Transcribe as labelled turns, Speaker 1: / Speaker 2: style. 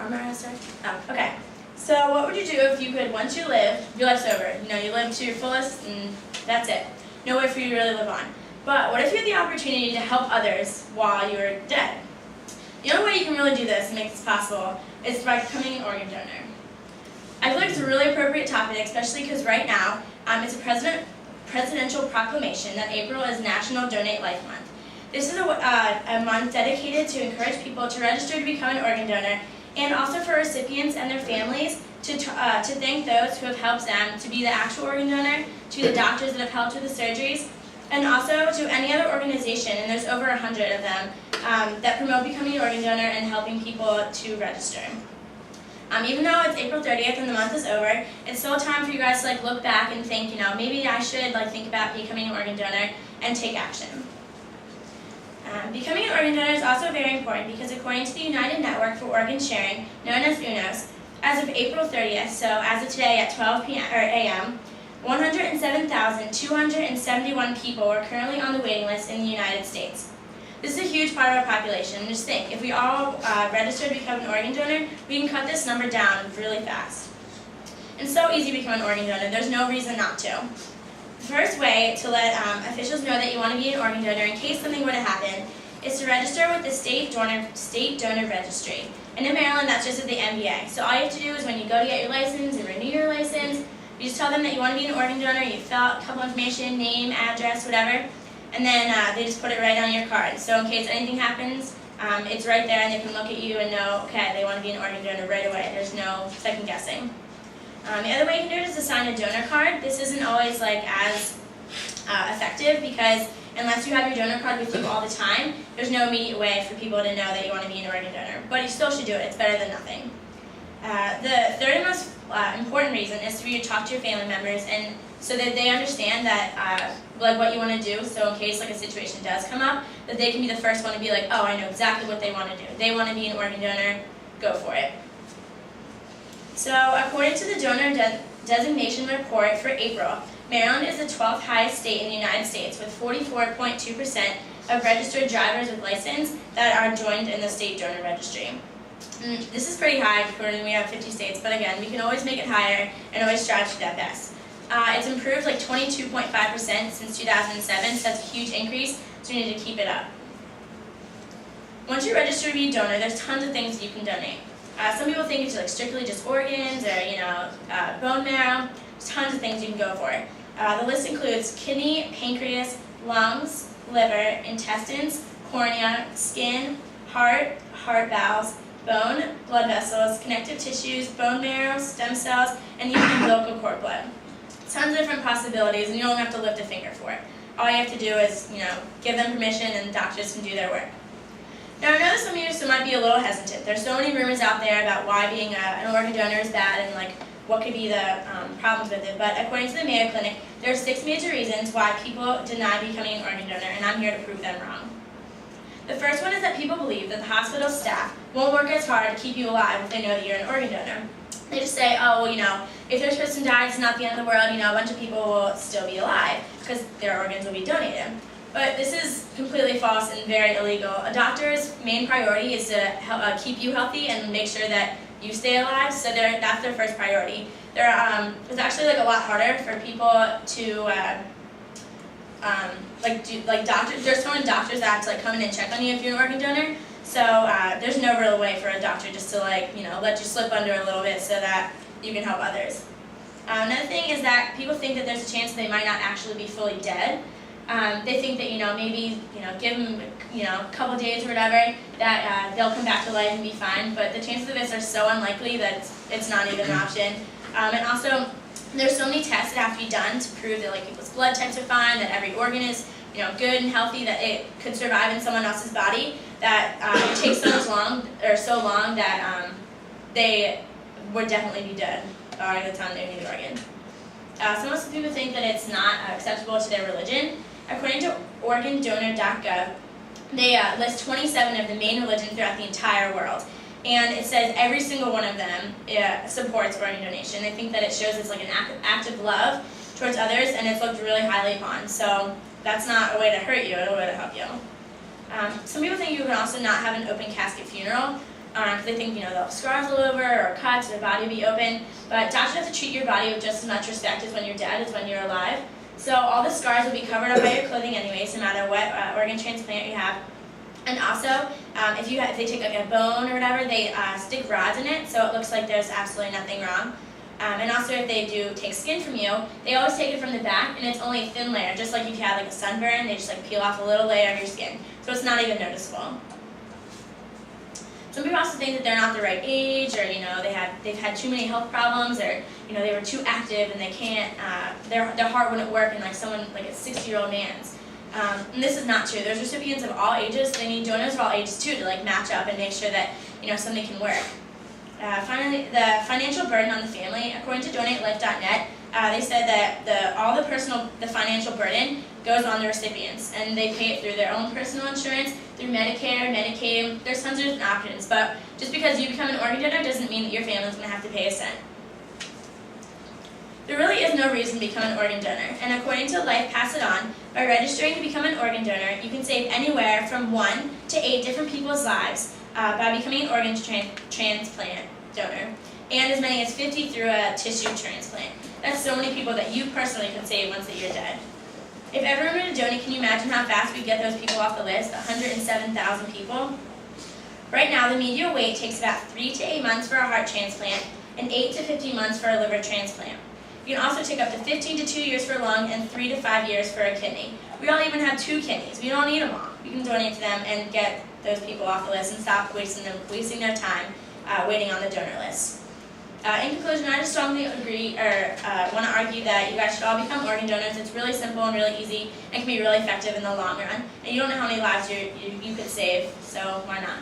Speaker 1: Remember how to start? Oh, okay. So what would you do if you could, once you live, your life's over. You know, you live to your fullest and that's it. No way for you to really live on. But what if you had the opportunity to help others while you're dead? The only way you can really do this and make this possible is by becoming an organ donor. I feel like it's a really appropriate topic, especially because right now it's a presidential proclamation that April is National Donate Life Month. This is a month dedicated to encourage people to register to become an organ donor, and also for recipients and their families to thank those who have helped them to be the actual organ donor, to the doctors that have helped with the surgeries, and also to any other organization, and there's over 100 of them, that promote becoming an organ donor and helping people to register. Even though it's April 30th and the month is over, it's still time for you guys to look back and think, maybe I should think about becoming an organ donor and take action. Becoming an organ donor is also very important because according to the United Network for Organ Sharing, known as UNOS, as of April 30th, so as of today at 12 a.m., 107,271 people are currently on the waiting list in the United States. This is a huge part of our population. Just think, if we all register to become an organ donor, we can cut this number down really fast. It's so easy to become an organ donor. There's no reason not to. The first way to let officials know that you want to be an organ donor in case something were to happen is to register with the State Donor Registry. And in Maryland, that's just at the NBA. So all you have to do is when you go to get your license and renew your license, you just tell them that you want to be an organ donor, you fill out a couple information, name, address, whatever, and then they just put it right on your card. So in case anything happens, it's right there and they can look at you and know, okay, they want to be an organ donor right away. There's no second guessing. The other way you can do it is to sign a donor card. This isn't always as effective because unless you have your donor card with you all the time, there's no immediate way for people to know that you want to be an organ donor. But you still should do it. It's better than nothing. The third and most important reason is for you to talk to your family members and so that they understand that what you want to do, so in case a situation does come up, that they can be the first one to be oh, I know exactly what they want to do. They want to be an organ donor, go for it. So according to the donor designation report for April, Maryland is the 12th highest state in the United States with 44.2% of registered drivers with license that are joined in the state donor registry. This is pretty high according to we have 50 states, but again, we can always make it higher and always strive to do that best. It's improved 22.5% since 2007, so that's a huge increase, so we need to keep it up. Once you register to be a donor, there's tons of things that you can donate. Some people think it's strictly just organs or bone marrow. There's tons of things you can go for. The list includes kidney, pancreas, lungs, liver, intestines, cornea, skin, heart valves, bone, blood vessels, connective tissues, bone marrow, stem cells, and even umbilical cord blood. Tons of different possibilities, and you don't have to lift a finger for it. All you have to do is, give them permission, and doctors can do their work. Now, I know that some of you might be a little hesitant. There's so many rumors out there about why being an organ donor is bad and what could be the problems with it. But according to the Mayo Clinic, there are 6 major reasons why people deny becoming an organ donor, and I'm here to prove them wrong. The first one is that people believe that the hospital staff won't work as hard to keep you alive if they know that you're an organ donor. They just say, oh, well, if this person dies, it's not the end of the world, a bunch of people will still be alive because their organs will be donated. But this is completely false and very illegal. A doctor's main priority is to help, keep you healthy and make sure that you stay alive, so that's their first priority. It's actually a lot harder for people to doctors. There's so many doctors that have to come in and check on you if you're an organ donor. So there's no real way for a doctor just to let you slip under a little bit so that you can help others. Another thing is that people think that there's a chance they might not actually be fully dead. They think that maybe give them a couple days or whatever that they'll come back to life and be fine. But the chances of this are so unlikely that it's not even an option. And also there's so many tests that have to be done to prove that people's blood types are fine, that every organ is good and healthy, that it could survive in someone else's body. That it takes so long that they would definitely be dead by the time they need the organ. So most people think that it's not acceptable to their religion. According to organdonor.gov, they list 27 of the main religions throughout the entire world. And it says every single one of them supports organ donation. They think that it shows it's an act of love towards others, and it's looked really highly upon. So that's not a way to hurt you, it's a way to help you. Some people think you can also not have an open casket funeral. because they think, they'll have scars all over or cuts, or their body will be open. But doctors have to treat your body with just as much respect as when you're dead as when you're alive. So all the scars will be covered up by your clothing anyways, no matter what organ transplant you have. And also, if they take like a bone or whatever, they stick rods in it, so it looks like there's absolutely nothing wrong. And also, if they do take skin from you, they always take it from the back, and it's only a thin layer, just like if you had like a sunburn, they just like peel off a little layer of your skin, so it's not even noticeable. Some people also think that they're not the right age, or they've had too many health problems, or they were too active and they can't, their heart wouldn't work in like someone like a 60-year-old man's. And this is not true. There's recipients of all ages. They need donors of all ages too to like match up and make sure that something can work. Finally, the financial burden on the family. According to DonateLife.net, they said that all the financial burden goes on the recipients, and they pay it through their own personal insurance, through Medicare, Medicaid. There's tons of different options, but just because you become an organ donor doesn't mean that your family's going to have to pay a cent. There really is no reason to become an organ donor, and according to Life Pass It On, by registering to become an organ donor, you can save anywhere from 1 to 8 different people's lives by becoming an organ transplant donor, and as many as 50 through a tissue transplant. That's so many people that you personally could save once that you're dead. If everyone were to donate, can you imagine how fast we'd get those people off the list? 107,000 people. Right now, the median wait takes about 3 to 8 months for a heart transplant and 8 to 15 months for a liver transplant. You can also take up to 15 to 2 years for a lung and 3 to 5 years for a kidney. We all even have 2 kidneys. We don't need them all. We can donate to them and get those people off the list and stop wasting their time waiting on the donor list. In conclusion, I just strongly agree, or want to argue that you guys should all become organ donors. It's really simple and really easy and can be really effective in the long run. And you don't know how many lives you could save, so why not?